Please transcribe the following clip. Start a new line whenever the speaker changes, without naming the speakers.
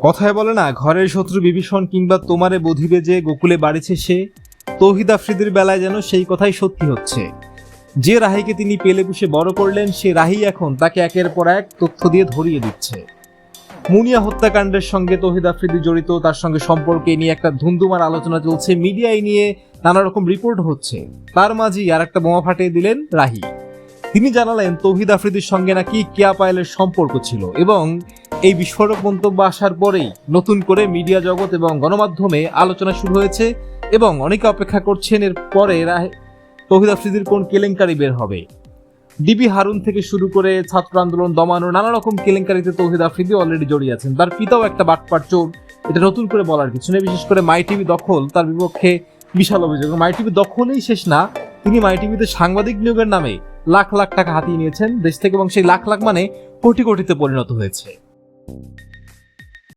কথায় বলে না, ঘরের শত্রু বিভীষণ কিংবা তোমারে বধিবে যে গোকুলে বাড়িছে সে। তৌহিদ আফ্রিদির বেলায় যেন সেই কথাই সত্যি হচ্ছে। যে রাহিকে তিনি পেলে পুষে বড় করলেন, সে রাহি এখন তাকে একের পর এক তথ্য দিয়ে ধরিয়ে দিচ্ছে। মুনিয়া হত্যাকাণ্ডের সঙ্গে তৌহিদ আফ্রিদি জড়িত, তার সঙ্গে সম্পর্কে নিয়ে একটা ধুন্ধুমার আলোচনা চলছে, মিডিয়ায় নিয়ে নানা রকম রিপোর্ট হচ্ছে। তার মাঝেই আর একটা বোমা ফাটিয়ে দিলেন রাহি। তিনি জানালেন তৌহিদ আফ্রিদির সঙ্গে নাকি কেয়া পায়েলের সম্পর্ক ছিল, এবং এই বিস্ফোরক মন্তব্য আসার পরেই নতুন করে মিডিয়া জগৎ এবং গণমাধ্যমে আলোচনা শুরু হয়েছে, এবং অনেকে অপেক্ষা করছেন এর পরে তৌহিদ আফ্রিদির কোন কেলেঙ্কারি বের হবে। ডিবি হারুন থেকে শুরু করে ছাত্র আন্দোলন দমানো নানা রকম কেলেঙ্কারিতে তৌহিদ আফ্রিদি অলরেডি জড়িয়ে আছেন। তার পিতাও একটা বাটপার চোর, এটা নতুন করে বলার কিছু নেই। বিশেষ করে মাই টিভি দখল তার বিপক্ষে বিশাল অভিযোগ। মাই টিভি দখলেই শেষ না, তিনি মাই টিভিতে সাংবাদিক নিয়োগের নামে লাখ লাখ টাকা হাতিয়ে নিয়েছেন দেশ থেকে, এবং সেই লাখ লাখ মানে কোটি কোটিতে পরিণত হয়েছে।